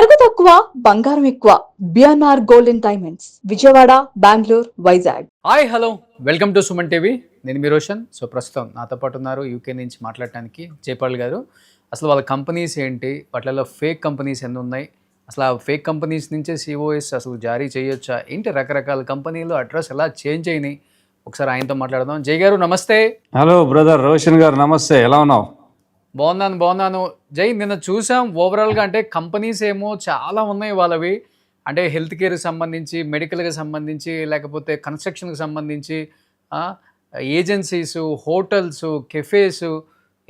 నగదు తక్కువ బంగారం ఎక్కువ. BNR golden diamonds, Vijayawada, Bengaluru, Vizag. Hi hello, welcome to Suman TV. నేను మీ రోషన్. సో ప్రస్తుతం నాతో పాటు ఉన్నారు యూకే నుంచి మాట్లాడటానికి జైపాల్ గారు. అసలు వాళ్ళ కంపెనీస్ ఏంటి, వాటిలో ఫేక్ కంపెనీస్ ఎన్ని ఉన్నాయి, అసలు ఆ ఫేక్ కంపెనీస్ నుంచే సిఓఎస్ అసలు జారీ చేయొచ్చా ఏంటి, రకరకాల కంపెనీలు అడ్రస్ ఎలా చేంజ్ అయినాయి, ఒకసారి ఆయనతో మాట్లాడదాం. జై గారు నమస్తే. హలో బ్రదర్ రోషన్ గారు నమస్తే, ఎలా ఉన్నావు? బాగున్నాను జై. నిన్న చూసాం ఓవరాల్గా, అంటే కంపెనీస్ ఏమో చాలా ఉన్నాయి వాళ్ళవి, అంటే హెల్త్ కేర్కి సంబంధించి, మెడికల్కి సంబంధించి, లేకపోతే కన్స్ట్రక్షన్కి సంబంధించి, ఏజెన్సీస్, హోటల్స్, కెఫేస్,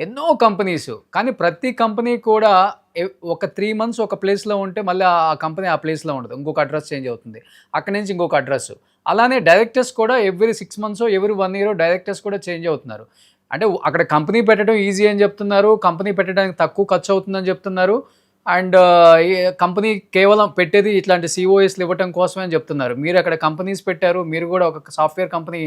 ఎన్నో కంపెనీస్. కానీ ప్రతి కంపెనీ కూడా ఒక 3 months ఒక ప్లేస్లో ఉంటే మళ్ళీ ఆ కంపెనీ ఆ ప్లేస్లో ఉండదు, ఇంకొక అడ్రస్ చేంజ్ అవుతుంది, అక్కడి నుంచి ఇంకొక అడ్రస్. అలానే డైరెక్టర్స్ కూడా every 6 months every 1 year directors కూడా చేంజ్ అవుతున్నారు. అంటే అక్కడ కంపెనీ పెట్టడం ఈజీ అని చెప్తున్నారు, కంపెనీ పెట్టడానికి తక్కువ ఖర్చు అవుతుందని చెప్తున్నారు, అండ్ కంపెనీ కేవలం పెట్టేది ఇట్లాంటి సిఓఎస్లు ఇవ్వటం కోసమే అని చెప్తున్నారు. మీరు అక్కడ కంపెనీస్ పెట్టారు, మీరు కూడా ఒక సాఫ్ట్వేర్ కంపెనీ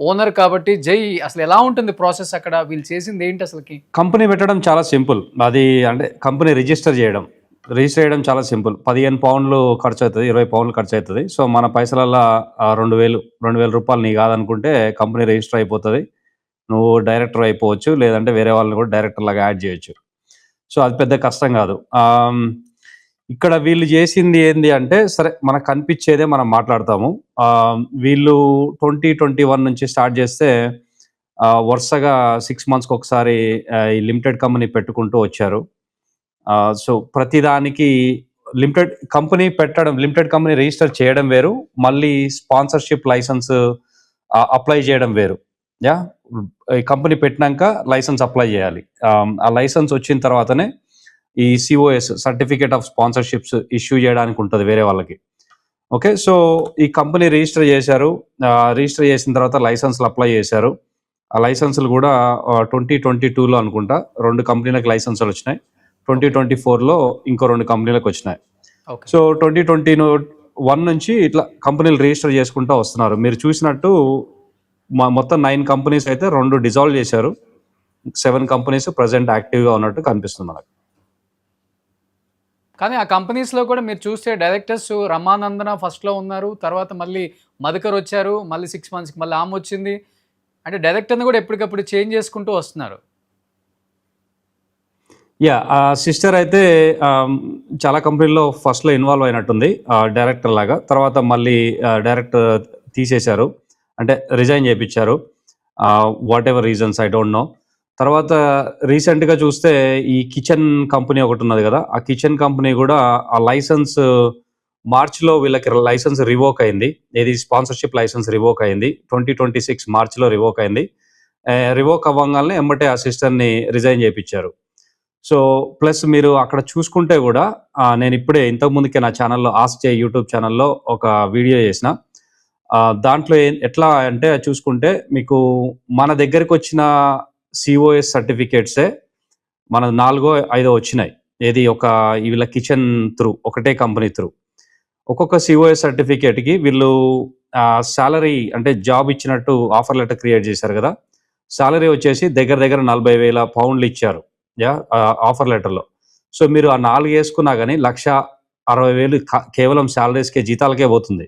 ఓనర్ కాబట్టి జై, అసలు ఎలా ఉంటుంది ప్రాసెస్ అక్కడ, వీళ్ళు చేసింది ఏంటి అసలుకి? కంపెనీ పెట్టడం చాలా సింపుల్. అది అంటే కంపెనీ రిజిస్టర్ చేయడం చాలా సింపుల్. 15 pounds ఖర్చు అవుతుంది, 20 pounds ఖర్చు అవుతుంది. సో మన పైసలల్లో 2,000 రూపాయలు నీ కాదనుకుంటే కంపెనీ రిజిస్టర్ అయిపోతుంది. నువ్వు డైరెక్టర్ అయిపోవచ్చు, లేదంటే వేరే వాళ్ళని కూడా డైరెక్టర్ లాగా యాడ్ చేయొచ్చు. సో అది పెద్ద కష్టం కాదు. ఇక్కడ వీళ్ళు చేసింది ఏంది అంటే, సరే మనకు కనిపించేదే మనం మాట్లాడతాము. వీళ్ళు 2021 నుంచి స్టార్ట్ చేస్తే వరుసగా 6 monthsకి ఒకసారి ఈ లిమిటెడ్ కంపెనీ పెట్టుకుంటూ వచ్చారు. సో ప్రతిదానికి లిమిటెడ్ కంపెనీ రిజిస్టర్ చేయడం వేరు, మళ్ళీ స్పాన్సర్షిప్ లైసెన్స్ అప్లై చేయడం వేరు. ఈ కంపెనీ పెట్టినాక లైసెన్స్ అప్లై చేయాలి. ఆ లైసెన్స్ వచ్చిన తర్వాతనే ఈ cos certificate of sponsorships issue చేయడానికి ఉంటుంది వేరే వాళ్ళకి. ఓకే, సో ఈ కంపెనీ రిజిస్టర్ చేశారు. రిజిస్టర్ చేసిన తర్వాత లైసెన్స్లు అప్లై చేశారు. ఆ లైసెన్సులు కూడా 2022లో అనుకుంటా 2 కంపెనీలకు లైసెన్సులు వచ్చినాయి. 2024లో ఇంకో 2 కంపెనీలకు వచ్చినాయి. సో 2021 నుంచి ఇట్లా కంపెనీలు రిజిస్టర్ చేసుకుంటూ వస్తున్నారు. మీరు చూసినట్టు మొత్తం 9 కంపెనీస్ అయితే 2 డిజాల్వ్ చేశారు. 7 కంపెనీస్ ప్రజెంట్ యాక్టివ్గా ఉన్నట్టు కనిపిస్తుంది మనకు. కానీ ఆ కంపెనీస్లో కూడా మీరు చూస్తే డైరెక్టర్స్ రమానందన ఫస్ట్లో ఉన్నారు, తర్వాత మళ్ళీ మధుకర్ వచ్చారు, మళ్ళీ 6 monthsకి మళ్ళీ ఆమె వచ్చింది. అంటే డైరెక్టర్ని కూడా ఎప్పటికప్పుడు చేంజ్ చేసుకుంటూ వస్తున్నారు. ఆ సిస్టర్ అయితే చాలా కంపెనీల్లో ఫస్ట్లో ఇన్వాల్వ్ అయినట్టుంది డైరెక్టర్ లాగా. తర్వాత మళ్ళీ డైరెక్టర్ తీసేశారు, అంటే రిజైన్ చేయించారు. What ever reasons, I don't know. తర్వాత రీసెంట్గా చూస్తే ఈ కిచెన్ కంపెనీ ఒకటి ఉన్నది కదా, ఆ కిచెన్ కంపెనీ కూడా ఆ లైసెన్స్ మార్చ్లో వీళ్ళకి లైసెన్స్ రివోక్ అయింది. ఏది స్పాన్సర్షిప్ లైసెన్స్ రివోక్ అయింది 2026 మార్చ్లో రివోక్ అయింది. రివోక్ అవ్వగానే ఎమ్మటే ఆ సిస్టర్ని రిజైన్ చేయించారు. సో ప్లస్ మీరు అక్కడ చూసుకుంటే కూడా నేను ఇప్పుడే ఇంతకుముందుకే నా ఛానల్లో ఆస్క్ యూట్యూబ్ ఛానల్లో ఒక వీడియో చేసిన. దాంట్లో ఎట్లా అంటే చూసుకుంటే మీకు మన దగ్గరికి వచ్చిన సిఓఎస్ సర్టిఫికేట్సే మన 4-5 వచ్చినాయి. ఏది వీళ్ళ కిచెన్ త్రూ, ఒకటే కంపెనీ త్రూ. ఒక్కొక్క సిఓఎస్ సర్టిఫికేట్కి వీళ్ళు శాలరీ, అంటే జాబ్ ఇచ్చినట్టు ఆఫర్ లెటర్ క్రియేట్ చేశారు కదా, శాలరీ వచ్చేసి దగ్గర 40,000 pounds ఇచ్చారు ఆఫర్ లెటర్లో. సో మీరు ఆ 4 వేసుకున్నా కానీ 1,60,000 కేవలం శాలరీస్కే, జీతాలకే పోతుంది.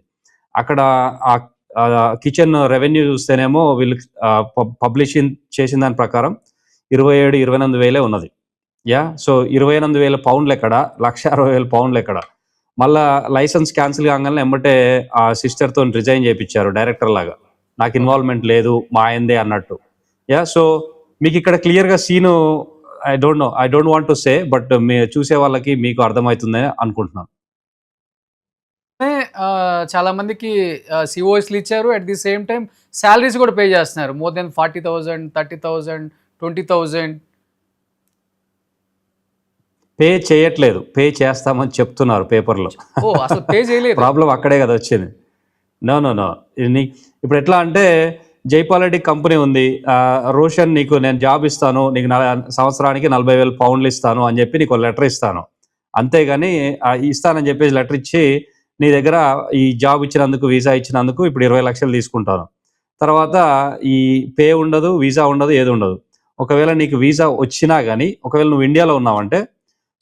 అక్కడ కిచెన్ రెవెన్యూ చూస్తేనేమో వీళ్ళు పబ్లిషింగ్ చేసిన దాని ప్రకారం 27,000-28,000 ఉన్నది. సో 28,000 pounds ఎక్కడ, 1,60,000 pounds ఎక్కడ. మళ్ళా లైసెన్స్ క్యాన్సిల్ కాగానే ఎమ్మటే ఆ సిస్టర్తో రిజైన్ చేయించారు డైరెక్టర్ లాగా, నాకు ఇన్వాల్వ్మెంట్ లేదు మా ఆయనదే అన్నట్టు. సో మీకు ఇక్కడ క్లియర్గా scene, I don't want to say, but చూసే వాళ్ళకి మీకు అర్థమవుతుందని అనుకుంటున్నాను. చాలా మందికి సిఓఎస్లు ఇచ్చారు, at the same time salaries కూడా పే చేస్తున్నారు. More than 40,000, 30,000, 20,000. పే చేయట్లేదు, పే చేస్తామని చెప్తున్నారు పేపర్లో. అసలు పే చేయలేదు. ప్రాబ్లం అక్కడే కదా వచ్చింది. నో ఇప్పుడు ఎట్లా అంటే, జైపాల్ రెడ్డి కంపెనీ ఉంది, రోషన్ నీకు నేను జాబ్ ఇస్తాను, నీకు సంవత్సరానికి 40,000 pounds ఇస్తాను అని చెప్పి నీకు లెటర్ ఇస్తాను, అంతేగాని ఇస్తానని చెప్పేసి లెటర్ ఇచ్చి నీ దగ్గర ఈ జాబ్ ఇచ్చినందుకు, వీసా ఇచ్చినందుకు ఇప్పుడు 20 లక్షలు తీసుకుంటాను. తర్వాత ఈ పే ఉండదు, వీసా ఉండదు, ఏది ఉండదు. ఒకవేళ నీకు వీసా వచ్చినా కానీ, ఒకవేళ నువ్వు ఇండియాలో ఉన్నావంటే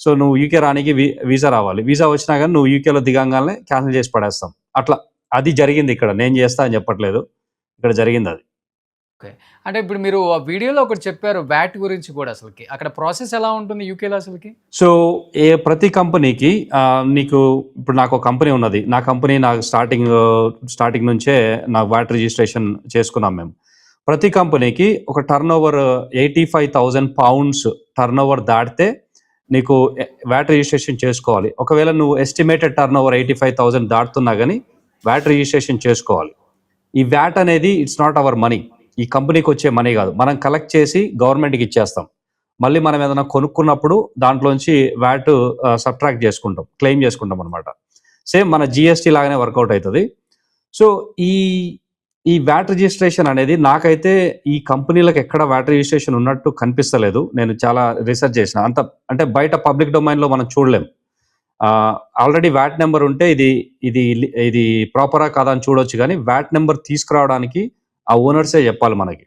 సో నువ్వు యూకే రానికి వీసా రావాలి. వీసా వచ్చినా కానీ నువ్వు యూకేలో దిగంగానే క్యాన్సిల్ చేసి పడేస్తాం. అట్లా అది జరిగింది ఇక్కడ. నేను చేస్తా అని చెప్పట్లేదు. ఇక్కడ జరిగింది అది. ఓకే. అంటే ఇప్పుడు మీరు ఆ వీడియోలో ఒకటి చెప్పారు వ్యాట్ గురించి కూడా అసలకి. అక్కడ ప్రాసెస్ ఎలా ఉంటుంది యూకేలో అసలకి? సో ప్రతి కంపెనీకి నీకు ఇప్పుడు నాకు ఒక కంపెనీ ఉన్నది. నా కంపెనీ నాకు స్టార్టింగ్ నుంచే నాకు వ్యాట్ రిజిస్ట్రేషన్ చేసుకున్నాం మేము. ప్రతి కంపెనీకి ఒక టర్నోవర్ 85,000 పౌండ్స్ టర్నోవర్ దాటితే నీకు వ్యాట్ రిజిస్ట్రేషన్ చేసుకోవాలి. ఒకవేళ నువ్వు ఎస్టిమేటెడ్ టర్నోవర్ 85,000 దాటుతున్నా కానీ వ్యాట్ రిజిస్ట్రేషన్ చేసుకోవాలి. ఈ వ్యాట్ అనేది ఇట్స్ నాట్ అవర్ మనీ. ఈ కంపెనీకి వచ్చే మనీ కాదు. మనం కలెక్ట్ చేసి గవర్నమెంట్కి ఇచ్చేస్తాం. మళ్ళీ మనం ఏదైనా కొనుక్కున్నప్పుడు దాంట్లోంచి వ్యాట్ సబ్ట్రాక్ట్ చేసుకుంటాం, క్లెయిమ్ చేసుకుంటాం అనమాట. సేమ్ మన జిఎస్టీ లాగానే వర్కౌట్ అవుతుంది. సో ఈ వ్యాట్ రిజిస్ట్రేషన్ అనేది నాకైతే ఈ కంపెనీలకు ఎక్కడ వ్యాట్ రిజిస్ట్రేషన్ ఉన్నట్టు కనిపిస్తలేదు. నేను చాలా రీసెర్చ్ చేసిన. అంటే బయట పబ్లిక్ డొమైన్లో మనం చూడలేం. ఆల్రెడీ వ్యాట్ నెంబర్ ఉంటే ఇది ప్రాపరా కాదా అని చూడొచ్చు, కానీ వ్యాట్ నెంబర్ తీసుకురావడానికి ఆ ఓనర్సే చెప్పాలి మనకి.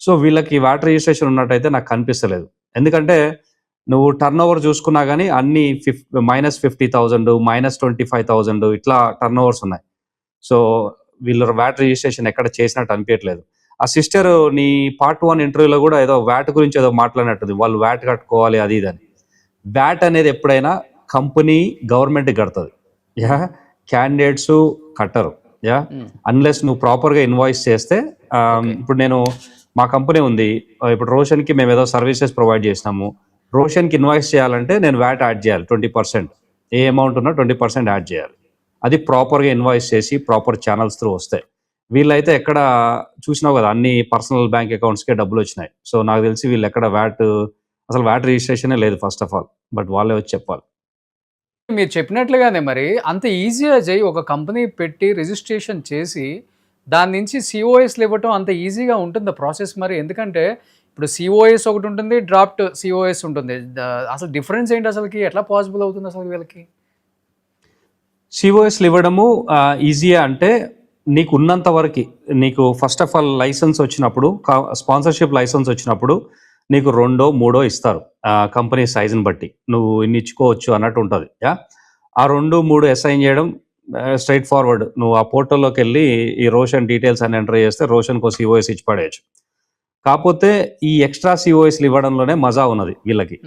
సో వీళ్ళకి వ్యాట్ రిజిస్ట్రేషన్ ఉన్నట్టయితే నాకు కనిపిస్తలేదు. ఎందుకంటే నువ్వు టర్న్ ఓవర్ చూసుకున్నా కానీ అన్ని -50,000 -25,000 ఇట్లా టర్న్ ఓవర్స్ ఉన్నాయి. సో వీళ్ళు వ్యాట్ రిజిస్ట్రేషన్ ఎక్కడ చేసినట్టు అనిపించట్లేదు. ఆ సిస్టర్ నీ పార్ట్ 1 ఇంటర్వ్యూలో కూడా ఏదో వ్యాట్ గురించి ఏదో మాట్లాడినట్టుంది. వాళ్ళు వ్యాట్ కట్టుకోవాలి అది ఇది అని. వ్యాట్ అనేది ఎప్పుడైనా కంపెనీ గవర్నమెంట్ కడుతుంది. క్యాండిడేట్స్ కట్టరు. అన్లెస్ నువ్వు ప్రాపర్గా ఇన్వాయిస్ చేస్తే. ఇప్పుడు మా కంపెనీ ఉంది. ఇప్పుడు రోషన్కి మేము ఏదో సర్వీసెస్ ప్రొవైడ్ చేసినాము. రోషన్కి ఇన్వాయిస్ చేయాలంటే నేను వ్యాట్ యాడ్ చేయాలి 20%. ఏ అమౌంట్ ఉన్నా 20% యాడ్ చేయాలి. అది ప్రాపర్గా ఇన్వాయిస్ చేసి ప్రాపర్ ఛానల్స్ త్రూ వస్తాయి. వీళ్ళైతే ఎక్కడ చూసినావు కదా, అన్ని పర్సనల్ బ్యాంక్ అకౌంట్స్కే డబ్బులు వచ్చినాయి. సో నాకు తెలిసి వీళ్ళు ఎక్కడ అసలు వ్యాట్ రిజిస్ట్రేషనే లేదు ఫస్ట్ ఆఫ్ ఆల్. బట్ వాళ్ళే వచ్చి చెప్పాలి. మీరు చెప్పినట్లుగానే మరి అంత ఈజీగా ఒక కంపెనీ పెట్టి రిజిస్ట్రేషన్ చేసి దాని నుంచి సిఓఎస్లు ఇవ్వటం అంత ఈజీగా ఉంటుందా ప్రాసెస్ మరి? ఎందుకంటే ఇప్పుడు సిఓఎస్ ఒకటి ఉంటుంది, డ్రాఫ్ట్ సిఓఎస్ ఉంటుంది. అసలు డిఫరెన్స్ ఏంటి అసలుకి? ఎట్లా పాసిబుల్ అవుతుంది అసలు వీళ్ళకి? సిఓఎస్లు ఇవ్వడము ఈజీయే అంటే నీకు ఉన్నంత వరకు. నీకు ఫస్ట్ ఆఫ్ ఆల్ లైసెన్స్ వచ్చినప్పుడు, స్పాన్సర్షిప్ లైసెన్స్ వచ్చినప్పుడు నీకు 2, 3 ఇస్తారు. కంపెనీ సైజుని బట్టి నువ్వు ఇన్ని ఇచ్చుకోవచ్చు అన్నట్టు ఉంటుంది. ఆ 2, 3 అసైన్ చేయడం స్ట్రైట్ ఫార్వర్డ్. నువ్వు ఆ పోర్టల్లోకి వెళ్ళి ఈ రోషన్ డీటెయిల్స్ అని ఎంటర్ చేస్తే రోషన్కు సిఓఎస్ ఇచ్చి పడేయచ్చు. కాకపోతే ఈ ఎక్స్ట్రా సిఓఎస్లు ఇవ్వడంలోనే మజా ఉన్నది వీళ్ళకి.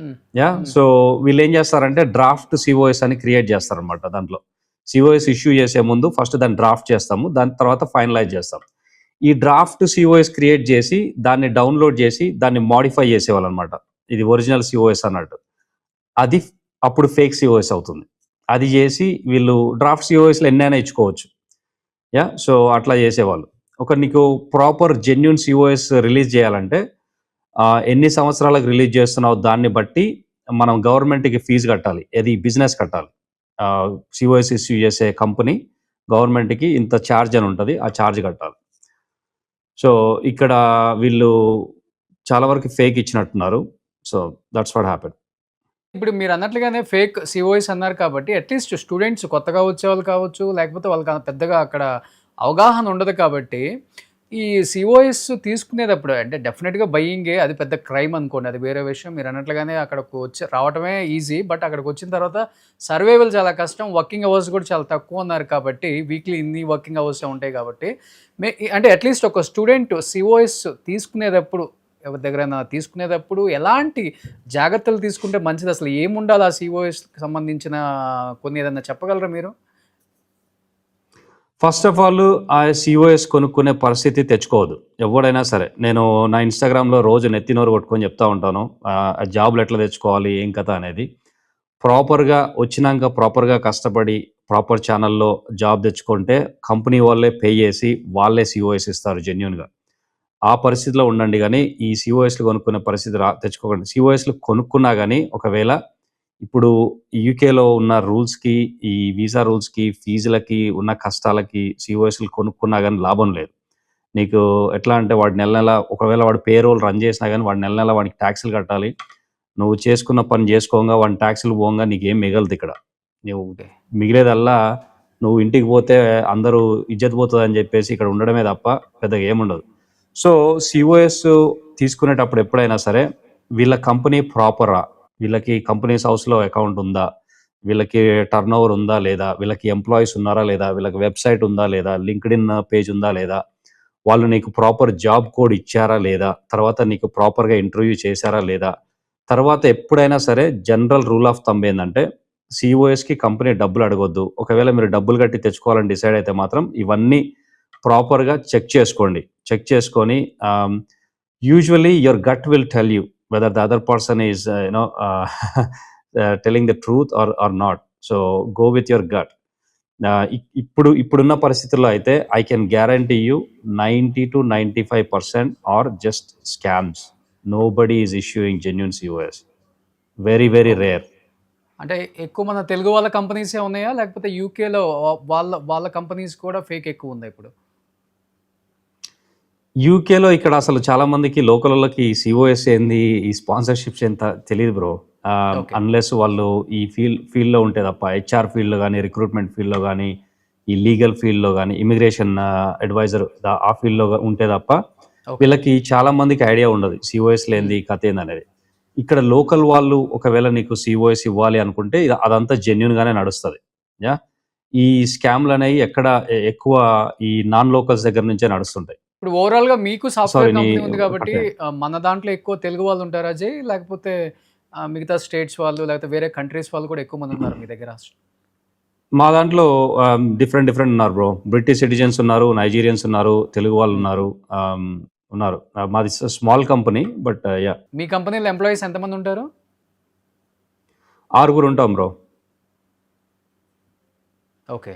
సో వీళ్ళు ఏం చేస్తారంటే డ్రాఫ్ట్ సిఓఎస్ అని క్రియేట్ చేస్తారనమాట. దాంట్లో సిఓఎస్ ఇష్యూ చేసే ముందు ఫస్ట్ దాన్ని డ్రాఫ్ట్ చేస్తాము, దాని తర్వాత ఫైనలైజ్ చేస్తాం. ఈ డ్రాఫ్ట్ సిఓఎస్ క్రియేట్ చేసి దాన్ని డౌన్లోడ్ చేసి దాన్ని మాడిఫై చేసేవాళ్ళు అనమాట. ఇది ఒరిజినల్ సిఓఎస్ అన్నట్టు. అది అప్పుడు ఫేక్ సిఓఎస్ అవుతుంది. అది చేసి వీళ్ళు డ్రాఫ్ట్ సిఓఎస్లు ఎన్నైనా ఇచ్చుకోవచ్చు. సో అట్లా చేసేవాళ్ళు. నీకు ప్రాపర్ జెన్యూన్ సిఓఎస్ రిలీజ్ చేయాలంటే ఎన్ని సంవత్సరాలకు రిలీజ్ చేస్తున్నావు దాన్ని బట్టి మనం గవర్నమెంట్కి ఫీజు కట్టాలి. అది బిజినెస్ కట్టాలి. సిఓఎస్ ఇష్యూ చేసే కంపెనీ గవర్నమెంట్కి ఇంత ఛార్జ్ అని ఉంటుంది, ఆ ఛార్జ్ కట్టాలి. సో ఇక్కడ వీళ్ళు చాలా వరకు ఫేక్ ఇచ్చినట్టున్నారు. So that's what happen. ఇప్పుడు మీరు అన్నట్లుగానే ఫేక్ సిఓఎస్ అన్నారు కాబట్టి అట్లీస్ట్ స్టూడెంట్స్ కొత్తగా వచ్చేవాళ్ళు కావచ్చు, లేకపోతే వాళ్ళకి పెద్దగా అక్కడ అవగాహన ఉండదు కాబట్టి ఈ సిఓఎస్ తీసుకునేటప్పుడు అంటే డెఫినెట్గా బయ్యింగే అది పెద్ద క్రైమ్ అనుకోండి, అది వేరే విషయం. మీరు అన్నట్లుగానే అక్కడికి రావటమే ఈజీ, బట్ అక్కడికి వచ్చిన తర్వాత సర్వైవల్ చాలా కష్టం. వర్కింగ్ అవర్స్ కూడా చాలా తక్కువ ఉన్నారు కాబట్టి వీక్లీ ఇన్ని వర్కింగ్ అవర్స్ ఉంటాయి కాబట్టి అంటే అట్లీస్ట్ ఒక స్టూడెంట్ సిఓఎస్ తీసుకునేటప్పుడు ఎవరి దగ్గరైనా తీసుకునేటప్పుడు ఎలాంటి జాగ్రత్తలు తీసుకుంటే మంచిది? అసలు ఏముండాలి ఆ సిఓఎస్కి సంబంధించిన కొన్ని ఏదన్నా చెప్పగలరా మీరు? ఫస్ట్ ఆఫ్ ఆల్ ఆ సిఓఎస్ కొనుక్కునే పరిస్థితి తెచ్చుకోవద్దు ఎవడైనా సరే. నేను నా ఇన్స్టాగ్రామ్లో రోజు నెత్తినోరు కొట్టుకొని చెప్తా ఉంటాను జాబ్లు ఎట్లా తెచ్చుకోవాలి ఏం కథ అనేది. ప్రాపర్గా వచ్చినాక ప్రాపర్గా కష్టపడి ప్రాపర్ ఛానల్లో జాబ్ తెచ్చుకుంటే కంపెనీ వాళ్ళే పే చేసి వాళ్ళే సిఓఎస్ ఇస్తారు జెన్యున్గా. ఆ పరిస్థితిలో ఉండండి, కానీ ఈ సిఓఎస్లు కొనుక్కునే పరిస్థితి తెచ్చుకోకండి. సిఓఎస్లు కొనుక్కున్నా కానీ ఒకవేళ ఇప్పుడు యూకేలో ఉన్న రూల్స్కి, ఈ వీసా రూల్స్కి, ఫీజులకి ఉన్న కష్టాలకి సిఓఎస్లు కొనుక్కున్నా కానీ లాభం లేదు. నీకు ఎట్లా అంటే వాడు నెల ఒకవేళ వాడు పేరోల్ రన్ చేసినా కానీ వాడు నెల వాడికి ట్యాక్సులు కట్టాలి. నువ్వు చేసుకున్న పని చేసుకోగా వాడిని ట్యాక్సులు పోగా నీకేం మిగలదు ఇక్కడ. నువ్వు మిగిలేదల్లా నువ్వు ఇంటికి పోతే అందరూ ఇజ్జత్ పోతుంది అని చెప్పేసి ఇక్కడ ఉండడమే తప్ప పెద్దగా ఏముండదు. సో సిఓఎస్ తీసుకునేటప్పుడు ఎప్పుడైనా సరే వీళ్ళ కంపెనీ ప్రాపరా, వీళ్ళకి కంపెనీస్ హౌస్లో అకౌంట్ ఉందా, వీళ్ళకి టర్న్ ఓవర్ ఉందా లేదా, వీళ్ళకి ఎంప్లాయీస్ ఉన్నారా లేదా, వీళ్ళకి వెబ్సైట్ ఉందా లేదా, లింక్డ్ఇన్ పేజ్ ఉందా లేదా, వాళ్ళు నీకు ప్రాపర్ జాబ్ కోడ్ ఇచ్చారా లేదా, తర్వాత నీకు ప్రాపర్గా ఇంటర్వ్యూ చేశారా లేదా. తర్వాత ఎప్పుడైనా సరే జనరల్ రూల్ ఆఫ్ థంబ్ ఏంటంటే సిఓఎస్కి కంపెనీ డబ్బులు అడగొద్దు. ఒకవేళ మీరు డబ్బులు కట్టి తెచ్చుకోవాలని డిసైడ్ అయితే మాత్రం ఇవన్నీ ప్రాపర్గా చెక్ చేసుకోండి. చెక్ చేసుకొని usually your gut will tell you whether the other person is telling the truth or not. So go with your gut. ఇప్పుడున్న పరిస్థితుల్లో అయితే I can guarantee you 90-95% are just scams. Nobody is issuing genuine COS. Very very rare. అంటే ఎక్కువ మన తెలుగు వాళ్ళ కంపెనీసే ఉన్నాయా, లేకపోతే యూకేలో వాళ్ళ కంపెనీస్ కూడా ఫేక్ ఎక్కువ ఉందా ఇప్పుడు? యూకేలో ఇక్కడ అసలు చాలా మందికి లోకల్ వాళ్ళకి సిఓఎస్ ఏంది, ఈ స్పాన్సర్షిప్స్ ఎంత తెలియదు బ్రో. ఓకే. అన్లెస్ వాళ్ళు ఈ ఫీల్డ్లో ఉంటే తప్ప, హెచ్ఆర్ ఫీల్డ్లో కానీ, రిక్రూట్మెంట్ ఫీల్డ్లో కానీ, ఈ లీగల్ ఫీల్డ్లో కానీ, ఇమిగ్రేషన్ అడ్వైజర్ ఆ ఫీల్డ్లో ఉంటే తప్ప ఓకే. వీళ్ళకి చాలా మందికి ఐడియా ఉండదు సిఓఎస్ లేనిది కథ ఏందనేది. ఇక్కడ లోకల్ వాళ్ళు ఒకవేళ నీకు సిఓఎస్ ఇవ్వాలి అనుకుంటే అదంతా జెన్యున్గానే నడుస్తుంది. యా, ఈ స్కామ్లు అనేవి ఎక్కడ ఎక్కువ ఈ నాన్ లోకల్స్ దగ్గర నుంచే నడుస్తుంటాయి. ఇప్పుడు ఓవరాల్గా మీకు సాఫ్ట్వేర్ సారీ కంపెనీ ఉంది కాబట్టి అంటే మన దాంట్లో ఎక్కువ తెలుగు వాళ్ళు ఉంటారా అజయ్, లేకపోతే మిగతా స్టేట్స్ వాళ్ళు లేకపోతే వేరే కంట్రీస్ వాళ్ళు కూడా ఎక్కువ మంది ఉన్నారు మీ దగ్గర? మా దాంట్లో డిఫరెంట్ ఉన్నారు బ్రో. బ్రిటిష్ సిటిజన్స్ ఉన్నారు, నైజీరియన్స్ ఉన్నారు, తెలుగు వాళ్ళు ఉన్నారు. ఉన్నారు. మాది స్మాల్ కంపెనీ బట్ యా. మీ కంపెనీలో ఎంప్లాయీస్ ఎంతమంది ఉంటారు? 6 ఉంటాం బ్రో. ఓకే.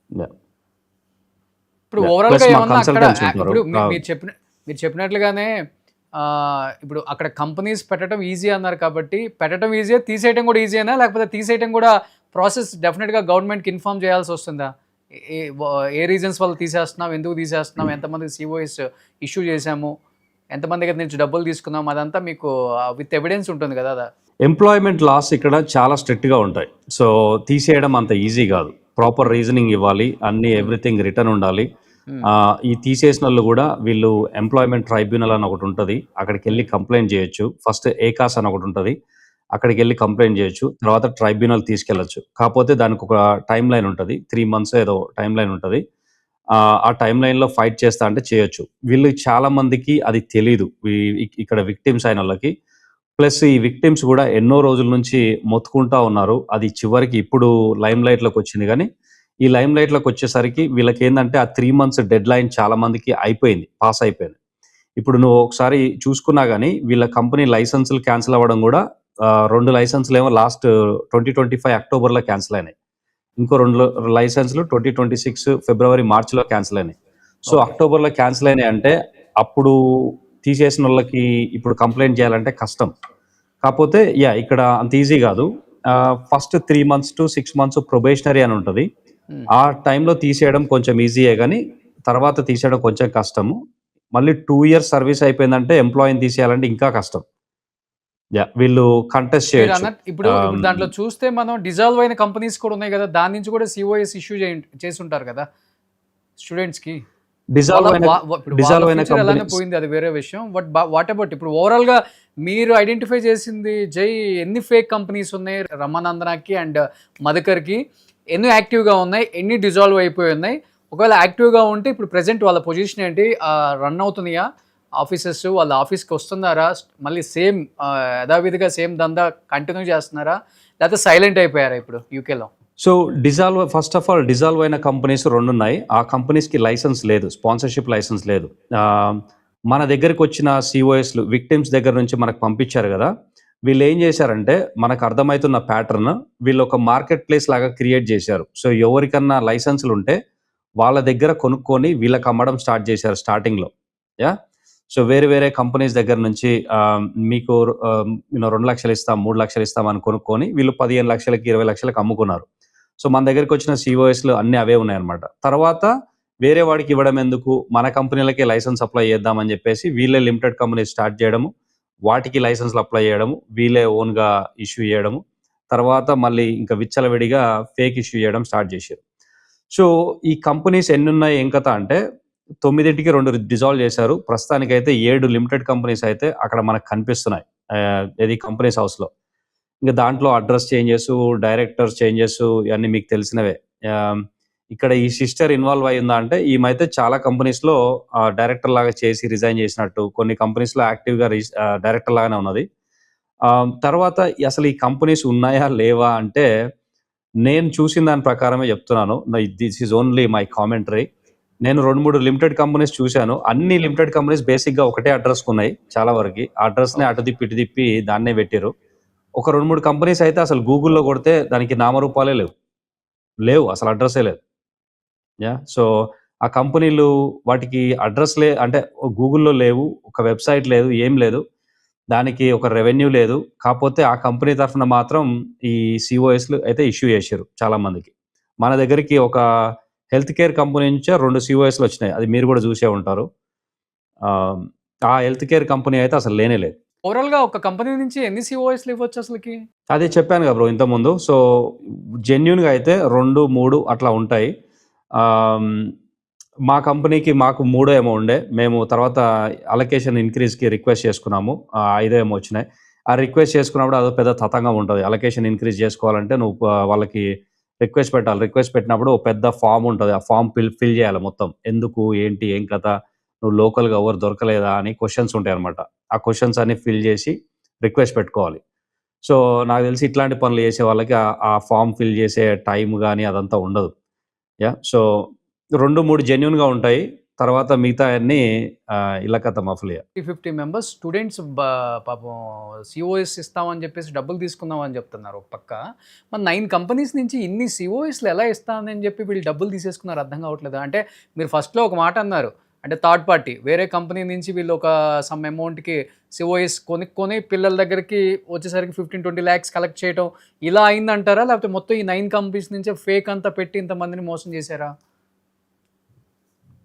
Yeah. ఇప్పుడు Yeah. ఓవరాల్గా Plus మా ఏమన్నా అక్కడ consultants ఉంటారు. ఇప్పుడు మీరు చెప్పినట్లుగానే ఇప్పుడు అక్కడ కంపెనీస్ పెట్టడం ఈజీ అన్నారు కాబట్టి పెట్టడం ఈజీ, తీసేయడం కూడా ఈజీనా, లేకపోతే తీసేయడం కూడా ప్రాసెస్ డెఫినెట్గా గవర్నమెంట్కి ఇన్ఫార్మ్ చేయాల్సి వస్తుందా? ఏ రీజన్స్ వల్ల తీసేస్తున్నాం, ఎందుకు తీసేస్తున్నాం, ఎంతమంది సిఓఎస్ ఇష్యూ చేశాము, ఎంతమంది దగ్గర నుంచి డబ్బులు తీసుకున్నాం, అదంతా మీకు విత్ ఎవిడెన్స్ ఉంటుంది కదా. ఎంప్లాయ్మెంట్ లాస్ ఇక్కడ చాలా స్ట్రిక్ట్గా ఉంటాయి. సో తీసేయడం అంత ఈజీ కాదు. ప్రాపర్ రీజనింగ్ ఇవ్వాలి, అన్ని ఎవ్రీథింగ్ రిటర్న్ ఉండాలి. ఈ తీసేసిన వాళ్ళు కూడా వీళ్ళు ఎంప్లాయ్మెంట్ ట్రైబ్యునల్ అని ఒకటి ఉంటుంది, అక్కడికి వెళ్ళి కంప్లైంట్ చేయొచ్చు. ఫస్ట్ ఏకాస్ అని ఒకటి ఉంటుంది, అక్కడికి వెళ్ళి కంప్లైంట్ చేయొచ్చు. తర్వాత ట్రైబ్యునల్ తీసుకెళ్ళచ్చు. కాకపోతే దానికి ఒక టైం లైన్ ఉంటుంది, 3 months ఏదో టైం లైన్ ఉంటుంది. ఆ టైం లైన్లో ఫైట్ చేస్తా అంటే చేయొచ్చు. వీళ్ళు చాలా మందికి అది తెలీదు, ఇక్కడ విక్టిమ్స్ అయిన వాళ్ళకి. ప్లస్ ఈ విక్టిమ్స్ కూడా ఎన్నో రోజుల నుంచి మొత్తుకుంటా ఉన్నారు. అది చివరికి ఇప్పుడు లైమ్ లైట్లోకి వచ్చింది. కానీ ఈ లైమ్ లైట్లోకి వచ్చేసరికి వీళ్ళకి ఏంటంటే ఆ 3 months డెడ్ లైన్ చాలా మందికి పాస్ అయిపోయింది. ఇప్పుడు నువ్వు ఒకసారి చూసుకున్నా కానీ వీళ్ళ కంపెనీ లైసెన్సులు క్యాన్సిల్ అవ్వడం కూడా 2 లైసెన్సులు ఏమో లాస్ట్ 2025 అక్టోబర్లో క్యాన్సిల్ అయినాయి. ఇంకో 2 లైసెన్సులు 2026 ఫిబ్రవరి మార్చిలో క్యాన్సిల్ అయినాయి. సో అక్టోబర్లో క్యాన్సిల్ అయినాయి అంటే అప్పుడు తీసేసిన వాళ్ళకి ఇప్పుడు కంప్లైంట్ చేయాలంటే కష్టం. కాకపోతే ఇక్కడ అంత ఈజీ కాదు. First 3 months to 6 months probationary అని ఉంటుంది. ఆ టైంలో తీసేయడం కొంచెం ఈజీయే, కానీ తర్వాత తీసేయడం కొంచెం కష్టము. మళ్ళీ 2 years సర్వీస్ అయిపోయిందంటే ఎంప్లాయీని తీసేయాలంటే ఇంకా కష్టం. వీళ్ళు కంటెస్ట్ చేయొచ్చు. ఇప్పుడు దాంట్లో చూస్తే మనం డిజాల్వ్ అయిన కంపెనీస్ కూడా ఉన్నాయి కదా, దాని నుంచి కూడా సిఓఎస్ ఇష్యూ చేసి ఉంటారు కదా స్టూడెంట్స్కి. డిజాల్వ్ అయిన అలానే పోయింది, అది వేరే విషయం. బట్ వాట్ అబౌట్ ఇప్పుడు ఓవరాల్గా మీరు ఐడెంటిఫై చేసింది జై, ఎన్ని ఫేక్ కంపెనీస్ ఉన్నాయి రమానందనకి అండ్ మధుకర్కి? ఎన్ని యాక్టివ్గా ఉన్నాయి, ఎన్ని డిజాల్వ్ అయిపోయి ఉన్నాయి? ఒకవేళ యాక్టివ్గా ఉంటే ఇప్పుడు ప్రెసెంట్ వాళ్ళ పొజిషన్ ఏంటి, రన్ అవుతున్నాయా ఆఫీసెస్, వాళ్ళ ఆఫీస్కి వస్తున్నారా, మళ్ళీ సేమ్ యథావిధిగా సేమ్ దందా కంటిన్యూ చేస్తున్నారా, లేకపోతే సైలెంట్ అయిపోయారా ఇప్పుడు యూకేలో? So first of all dissolve అయిన కంపెనీస్ 2 ఉన్నాయి. ఆ కంపెనీస్కి లైసెన్స్ లేదు, స్పాన్సర్షిప్ లైసెన్స్ లేదు. మన దగ్గరికి వచ్చిన సిఓఎస్లు విక్టిమ్స్ దగ్గర నుంచి మనకు పంపించారు కదా, వీళ్ళు ఏం చేశారంటే మనకు అర్థమవుతున్న ప్యాటర్న్, వీళ్ళు ఒక మార్కెట్ ప్లేస్ లాగా క్రియేట్ చేశారు. సో ఎవరికన్నా లైసెన్సులు ఉంటే వాళ్ళ దగ్గర కొనుక్కొని వీళ్ళకి అమ్మడం స్టార్ట్ చేశారు స్టార్టింగ్లో. సో వేరే కంపెనీస్ దగ్గర నుంచి మీకు 2 లక్షలు ఇస్తాం, 3 లక్షలు ఇస్తాం అని కొనుక్కొని వీళ్ళు 15 లక్షలకి 20 లక్షలకు అమ్ముకున్నారు. సో మన దగ్గరికి వచ్చిన సిఓఎస్లు అన్నీ అవే ఉన్నాయన్నమాట. తర్వాత వేరే వాడికి ఇవ్వడం ఎందుకు, మన కంపెనీలకే లైసెన్స్ అప్లై చేద్దామని చెప్పేసి వీళ్ళే లిమిటెడ్ కంపెనీ స్టార్ట్ చేయడము, వాటికి లైసెన్స్లు అప్లై చేయడము, వీళ్ళే ఓన్గా ఇష్యూ చేయడము, తర్వాత మళ్ళీ ఇంకా విచ్చలవిడిగా ఫేక్ ఇష్యూ చేయడం స్టార్ట్ చేశారు. సో ఈ కంపెనీస్ ఎన్ని ఉన్నాయి ఏం కథ అంటే 9కి 2 డిజాల్వ్ చేశారు. ప్రస్తుతానికైతే 7 లిమిటెడ్ కంపెనీస్ అయితే అక్కడ మనకు కనిపిస్తున్నాయి. ఏది కంపెనీస్ హౌస్లో. ఇంకా దాంట్లో అడ్రస్ చేంజెస్, డైరెక్టర్స్ చేంజెస్ ఇవన్నీ మీకు తెలిసినవే. ఇక్కడ ఈ సిస్టర్ ఇన్వాల్వ్ అయ్యిందా అంటే ఈమైతే చాలా కంపెనీస్లో డైరెక్టర్ లాగా చేసి రిజైన్ చేసినట్టు, కొన్ని కంపెనీస్లో యాక్టివ్గా డైరెక్టర్ లాగానే ఉన్నది. తర్వాత అసలు ఈ కంపెనీస్ ఉన్నాయా లేవా అంటే నేను చూసిన దాని ప్రకారమే చెప్తున్నాను. This is only my commentary. నేను 2, 3 లిమిటెడ్ కంపెనీస్ చూశాను. అన్ని లిమిటెడ్ కంపెనీస్ బేసిక్‌గా ఒకటే అడ్రస్‌కి ఉన్నాయి చాలా వరకి. ఆ అడ్రస్‌నే అటు తిప్పి, ఇటు తిప్పి దాన్నే పెట్టిర్రు. ఒక 2, 3 కంపెనీస్ అయితే అసలు గూగుల్‌లో కొడితే దానికి నామరూపాలే లేవు. లేవు అసలు అడ్రస్సే లేదు. సో, ఆ కంపెనీలు వాటికి అడ్రస్‌లే అంటే గూగుల్‌లో లేవు. ఒక వెబ్‌సైట్ లేదు. ఏం లేదు. దానికి ఒక రెవెన్యూ లేదు. కాపోతే ఆ కంపెనీ తరఫున మాత్రం ఈ సీఓఎస్‌లు అయితే ఇష్యూ చేసిర్రు చాలా మందికి. మన దగ్గరికి ఒక హెల్త్ కేర్ కంపెనీ నుంచే 2 సీఓఎస్‌లు వచ్చినాయి. అది మీరు కూడా చూసే ఉంటారు. ఆ హెల్త్ కేర్ కంపెనీ అయితే అసలు లేనే లేదు. ఓవరాల్‌గా ఒక కంపెనీ నుంచి ఎన్ని సీఓఎస్‌లు ఇవ్వచ్చు అసలకి? అదే చెప్పాను కదా బ్రో ఇంతకుముందు. సో, జెన్యూన్‌గా అయితే 2, 3 అట్లా ఉంటాయి. ఆహ్, మా కంపెనీకి మాకు 3 ఏమో ఉండే. మేము తర్వాత అలొకేషన్ ఇంక్రీజ్‌కి రిక్వెస్ట్ చేసుకున్నాము. 5 ఏమో వచ్చినాయి. ఆ రిక్వెస్ట్ చేసుకున్నప్పుడు అదో పెద్ద తతంగం ఉంటది. అలొకేషన్ ఇంక్రీజ్ చేసుకోవాలంటే నువ్వు వాళ్ళకి రిక్వెస్ట్ పెట్టాలి. రిక్వెస్ట్ పెట్టినప్పుడు ఓ పెద్ద ఫార్మ్ ఉంటది. ఆ ఫార్మ్ ఫిల్ చేయాలి మొత్తం. ఎందుకు? ఏంటి? ఏం కథ? నువ్వు లోకల్‌గా ఎవరు దొరకలేదా? అని క్వెషన్స్ ఉంటాయన్నమాట. ఆ క్వెషన్స్ అన్ని ఫిల్ చేసి రిక్వెస్ట్ పెట్టుకోవాలి. సో, నాకు తెలిసి ఇట్లాంటి పనులు చేసే వాళ్ళకి ఆ ఫార్మ్ ఫిల్ చేసే టైమ్ గాని అదంతా ఉండదు. సో, 2, 3 జెన్యూన్‌గా ఉంటాయి. తర్వాత మిగతాయన్నీ ఇల్ల కథ మఫ్లియా. 50 మెంబర్స్ స్టూడెంట్స్ పాపం సీఓఎస్ ఇస్తామని చెప్పేసి డబ్బులు తీసుకుందామని చెప్తున్నారు ఒక పక్క. మరి 9 కంపెనీస్ నుంచి ఇన్ని సీఓఎస్‌లు ఎలా ఇస్తానని చెప్పి వీళ్ళు డబ్బులు తీసేసుకున్నారు అర్థం కావట్లేదా? అంటే మీరు ఫస్ట్‌లో ఒక మాట అన్నారు. అంటే థర్డ్ పార్టీ వేరే కంపెనీ నుంచి వీళ్ళు ఒక సమ్ అమౌంట్‌కి సీఓఎస్ కొనుక్కొని పిల్లల దగ్గరికి వచ్చేసరికి 15-20 లాక్స్ కలెక్ట్ చేయటం ఇలా అయిందంటారా? లేకపోతే మొత్తం ఈ 9 కంపెనీస్ నుంచే ఫేక్ అంతా పెట్టి ఇంతమందిని మోసం చేశారా?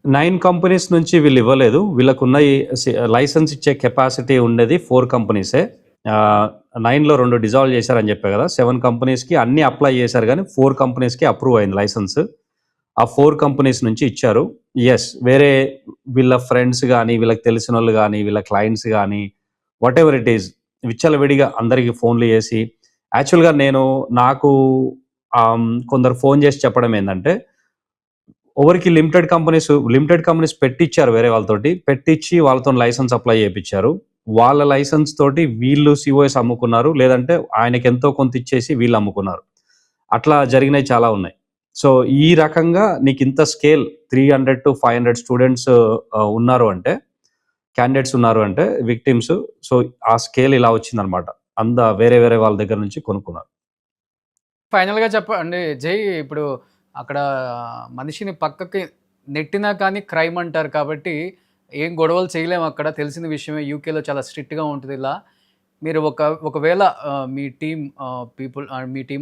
9 కంపెనీస్ నుంచి వీళ్ళు ఇవ్వలేదు. వీళ్ళకున్న ఈ లైసెన్స్ ఇచ్చే కెపాసిటీ ఉండేది 4 కంపెనీసే. 9లో 2 డిజాల్వ్ చేశారని చెప్పా కదా! 7 కంపెనీస్‌కి అన్నీ అప్లై చేశారు గానీ 4 కంపెనీస్‌కి అప్రూవ్ అయింది లైసెన్స్. ఆ 4 కంపెనీస్ నుంచి ఇచ్చారు. వేరే వీళ్ళ ఫ్రెండ్స్ గానీ, వీళ్ళకి తెలిసినోళ్ళు గానీ, వీళ్ళ క్లయింట్స్ గానీ, వాటెవర్ ఇట్ ఈస్ విచ్చలవిడిగా అందరికి ఫోన్‌లు చేసి యాక్చువల్‌గా నాకు కొందరు ఫోన్ చేసి చెప్పడం ఏందంటే ఎవరికి లిమిటెడ్ కంపెనీస్ పెట్టిచ్చారు వేరే వాళ్ళతోటి. పెట్టిచ్చి వాళ్ళతోని లైసెన్స్ అప్లై చేపిచ్చారు. వాళ్ళ లైసెన్స్ తోటి వీళ్ళు సీఓఎస్ అమ్ముకున్నారు. లేదంటే ఆయనకెంతో కొంత ఇచ్చేసి వీళ్ళు అమ్ముకున్నారు. అట్లా జరిగినయి చాలా ఉన్నాయి. సో, ఈ రకంగా నీకింత స్కేల్ 300-500 స్టూడెంట్స్ ఉన్నారు అంటే, క్యాండిడేట్స్ ఉన్నారు అంటే విక్టిమ్స్. సో, ఆ స్కేల్ ఇలా వచ్చిందనమాట. వేరే వేరే వాళ్ళ దగ్గర నుంచి కొనుక్కున్నారు. ఫైనల్‌గా చెప్పండి జై. ఇప్పుడు అక్కడ మనిషిని పక్కకి నెట్టినా కానీ క్రైమ్ అంటారు కాబట్టి ఏం గొడవలు చేయలేము అక్కడ. తెలిసిన విషయమే. యూకేలో చాలా స్ట్రిక్ట్‌గా ఉంటది ఇలా. మీరు ఒకవేళ మీ team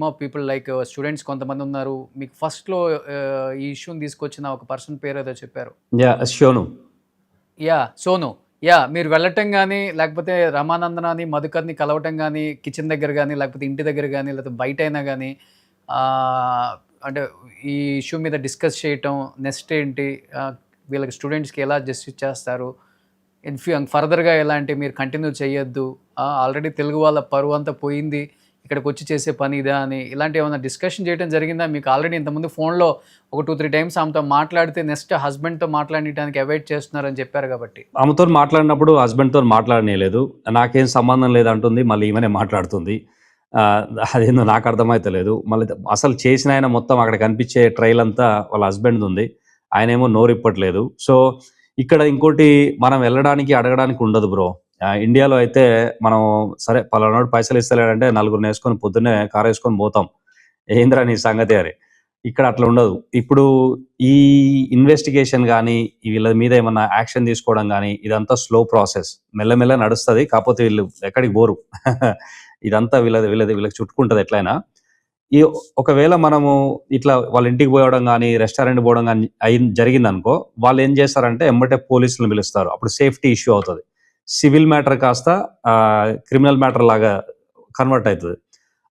of people like students కొంతమంది ఉన్నారు. మీకు ఫస్ట్‌లో ఈ ఇష్యూని తీసుకొచ్చిన ఒక పర్సన్ పేరేదో చెప్పారు. షోను. సోను. మీరు వెళ్ళటం గానీ, లేకపోతే రమానందనాని, మధుకర్‌ని కలవటం గానీ, కిచెన్ దగ్గర గానీ, లేకపోతే ఇంటి దగ్గర గానీ, లేకపోతే బయటైనా గానీ అంటే ఈ ఇష్యూ మీద డిస్కస్ చేయటం, నెక్స్ట్ ఏంటి, వీళ్ళకి స్టూడెంట్స్‌కి ఎలా జస్టిస్ చేస్తారు, ఫర్దర్‌గా ఎలాంటి మీరు కంటిన్యూ చేయొద్దు, ఆల్రెడీ తెలుగు వాళ్ళ పరువంతా పోయింది, ఇక్కడికొచ్చి చేసే పని ఇదా అని ఇలాంటి ఏమైనా డిస్కషన్ చేయడం జరిగిందా? మీకు ఆల్రెడీ ఇంతకుముందు ఫోన్‌లో ఒక 2-3 టైమ్స్ ఆమెతో మాట్లాడితే నెక్స్ట్ హస్బెండ్‌తో మాట్లాడనీయడానికి అవాయిడ్ చేస్తున్నారని చెప్పారు కాబట్టి. ఆమెతోని మాట్లాడినప్పుడు హస్బెండ్‌తోని మాట్లాడనీయలేదు. నాకేం సంబంధం లేదంటుంది. మళ్ళీ ఈమెనే మాట్లాడుతుంది. అదేందో నాకు అర్థమైతలేదు. మళ్ళీ అసలు చేసిన ఆయన మొత్తం అక్కడ కనిపించే ట్రైల్ అంతా వాళ్ళ హస్బెండ్‌దుంది. ఆయనేమో నోరిప్పట్లేదు. సో, ఇక్కడ ఇంకోటి మనం వెళ్ళడానికి, అడగడానికి ఉండదు బ్రో. ఇండియాలో అయితే మనం సరే పలానోడు పైసలు ఇస్తలేడంటే నలుగురినేసుకొని పొద్దున్నే కారేసుకొని పోతాం. ఏందిరా నీ సంగతి అని. ఇక్కడ అట్లా ఉండదు. ఇప్పుడు ఈ ఇన్వెస్టిగేషన్ గానీ, వీళ్ళ మీద ఏమన్నా యాక్షన్ తీసుకోవడం గానీ, ఇదంతా స్లో ప్రాసెస్. మెల్లమెల్లగా నడుస్తది. కాపోతే వీళ్ళు ఎక్కడికి పోరు. ఇదంతా వీళ్ళకి చుట్టుకుంటది ఎట్లైనా. ఒకవేళ మనము ఇట్లా వాళ్ళ ఇంటికి పోవడం గానీ, రెస్టారెంట్‌కి పోవడం గానీ జరిగిందనుకో, వాళ్ళేం చేస్తారంటే ఎమ్మటే పోలీసులను పిలుస్తారు. అప్పుడు సేఫ్టీ ఇష్యూ అవుతది. సివిల్ మ్యాటర్ కాస్త క్రిమినల్ మ్యాటర్ లాగా కన్వర్ట్ అయితది.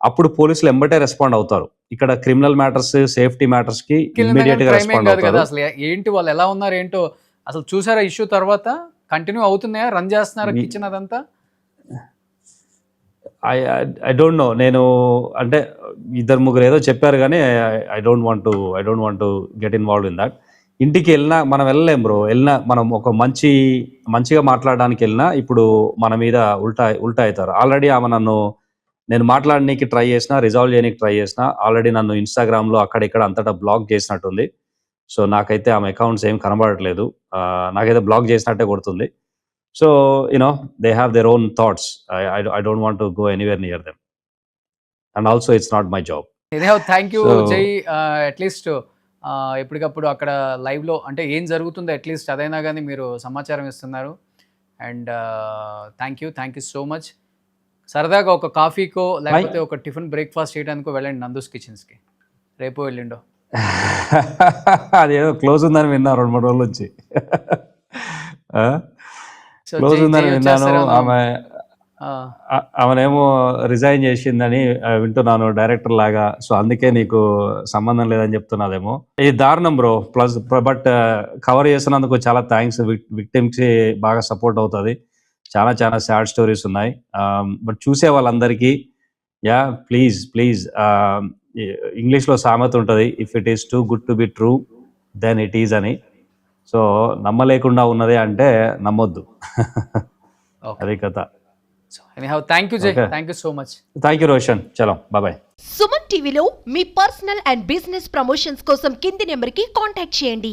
అప్పుడు పోలీసులు ఎమ్మటే రెస్పాండ్ అవుతారు. ఇక్కడ క్రిమినల్ మ్యాటర్స్, సేఫ్టీ మ్యాటర్స్‌కి ఇమ్మీడియేట్‌గా రెస్పాండ్ కాదు కదా అవుతారు. అసలు. ఏంటి వాళ్ళు ఎలా ఉన్నారు ఏంటో అసలు చూసారా? ఇష్యూ తర్వాత కంటిన్యూ అవుతున్నాయా? రన్ చేస్తున్నారా ఈ కిచెన్ అదంతా? I don't know. నేను అంటే ఇద్దరు ముగ్గురు ఏదో చెప్పారు కానీ I don't want to get involve in that. ఇంటికి వెళ్ళినా మనం వెళ్ళలేం బ్రో. వెళ్ళినా మనం ఒక మంచిగా మాట్లాడడానికి వెళ్ళినా ఇప్పుడు మన మీద ఉల్టా అవుతారు. ఆల్రెడీ ఆమె నేను మాట్లాడడానికి ట్రై చేసినా, రిజాల్వ్ చేయడానికి ట్రై చేసినా, ఆల్రెడీ నన్ను ఇన్స్టాగ్రామ్లో అక్కడిక్కడ అంతటా బ్లాక్ చేసినట్టుంది. సో నాకైతే ఆమె అకౌంట్స్ ఏం కనబడట్లేదు. నాకైతే బ్లాక్ చేసినట్టే కొడుతుంది. So they have their own thoughts. I don't want to go anywhere near them. And also it's not my job. Thank you So- జై. అట్లీస్ట్ ఎప్పటికప్పుడు అక్కడ లైవ్లో అంటే ఏం జరుగుతుందో అట్లీస్ట్ అదైనా కానీ మీరు సమాచారం ఇస్తున్నారు. And thank you so much. సరదాగా ఒక కాఫీకో లేకపోతే ఒక టిఫిన్ బ్రేక్ఫాస్ట్ చేయడానికో వెళ్ళండి నందూస్ కిచెన్స్కి. రేపు వెళ్ళిండో. అదేదో క్లోజ్ ఉందని విన్నా 2-3 రోజుల నుంచి. సో క్లోజ్ ఉందని విన్నాను. ఆ, ఆమెనేమో రిజైన్ చేసిందని వింటున్నాను డైరెక్టర్ లాగా. సో అందుకే నీకు సంబంధం లేదని చెప్తున్నదేమో. ఇది దారుణం బ్రో. ప్లస్ బట్ కవర్ చేస్తున్నందుకు చాలా థ్యాంక్స్. విక్టిమ్స్కి బాగా సపోర్ట్ అవుతుంది. చాలా చాలా సాడ్ స్టోరీస్ ఉన్నాయి. బట్ చూసే వాళ్ళందరికీ ప్లీజ్ ఇంగ్లీష్లో సామెత ఉంటుంది, if it is too good to be true then it is అని. సో నమ్మలేకుండా ఉన్నదే అంటే నమ్మొద్దు. ఓకే. అదే కథ. So anyhow thank you Jai. Okay. Thank you so much. Thank you Roshan. చలో బాయ్. సుమన్ టీవీలో మీ పర్సనల్ అండ్ బిజినెస్ ప్రమోషన్స్ కోసం కింది నెంబర్కి కాంటాక్ట్ చేయండి.